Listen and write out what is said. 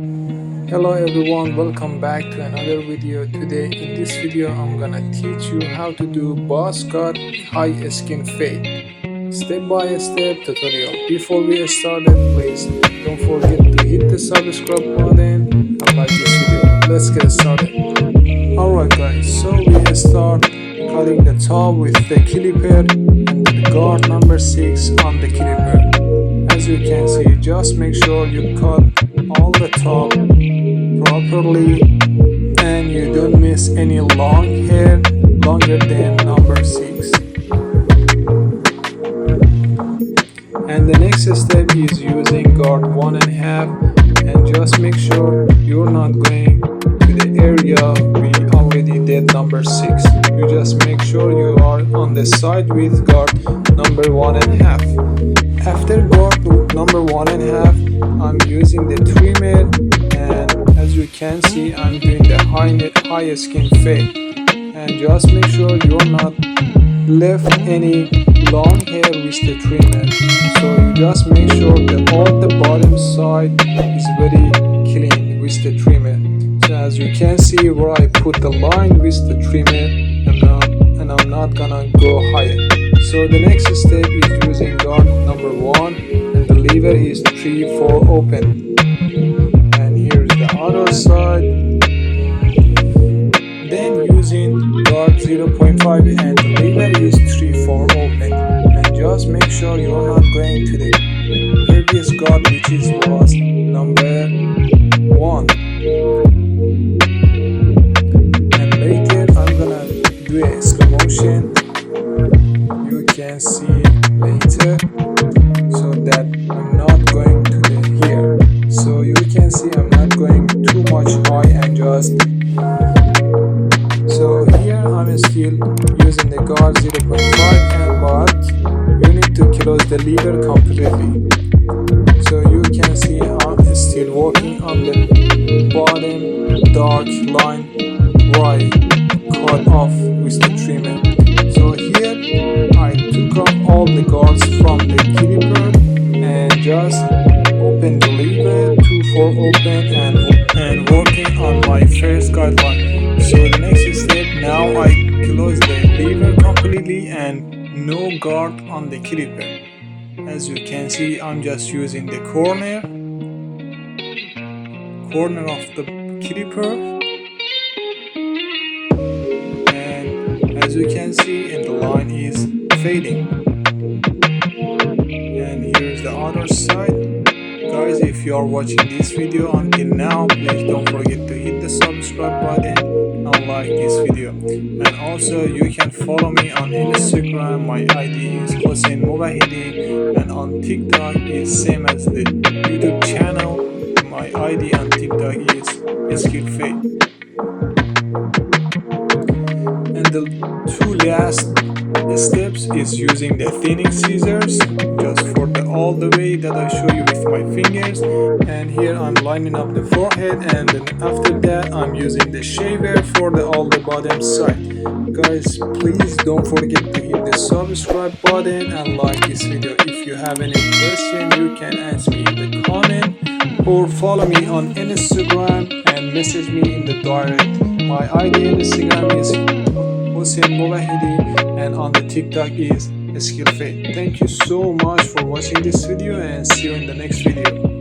Hello everyone, welcome back to another video. Today in this video I'm gonna teach you how to do buzz cut high skin fade step by step tutorial. Before we start it, please don't forget to hit the subscribe button and like this video. Let's get started. Alright guys, so we start cutting the top with the clipper and the guard number 6 on the clipper. As you can see, just make sure you cut all the top properly and you don't miss any long hair longer than number 6. And the next step is using guard 1.5, and just make sure you're not going to the area we already did number 6. You just make sure you are on the side with guard number 1.5. After guard number 1.5, I'm using the trimmer, and as you can see, I'm doing the high skin fade. And just make sure you're not left any long hair with the trimmer. So you just make sure that all the bottom side is very clean with the trimmer. So as you can see where I put the line with the trimmer, and I'm not gonna go higher. So the next step is using guard number 1, and the lever is 3-4 open. And here's the other side. Then using guard 0.5, and the lever is 3-4 open. And just make sure you're not going to the previous guard, which was number 1. And later I'm gonna do a slow motion. You can see later, so that I'm not going to the here. So you can see I'm not going too much high, and just so here I'm still using the guard 0.5, but you need to close the lever completely. So you can see I'm still working on the bottom dark line where I cut off with the trimmer. So here I took off all the guards from the clipper and just open the lever 2-4 open and working on my first guideline. So the next step, now I close the lever completely and no guard on the clipper. As you can see, I'm just using the corner of the clipper, and as you can see, and the line is fading. And here's the other side. Guys, if you are watching this video until now, please don't forget to hit the subscribe button and like this video. And also you can follow me on Instagram. My ID is MOZ���RT, and on TikTok is same as the YouTube channel. My ID on TikTok is Skill Fade. And the two last steps is using the thinning scissors, just for all the way that I show you with my fingers. And here I'm lining up the forehead, and then after that I'm using the shaver for all the bottom side. Guys, please don't forget to hit the subscribe button and like this video. If you have any question, you can ask me in the comment or follow me on Instagram and message me in the direct. My ID on Instagram is MOZ���RT, and on the TikTok is Skill Fade. Thank you so much for watching this video, and see you in the next video.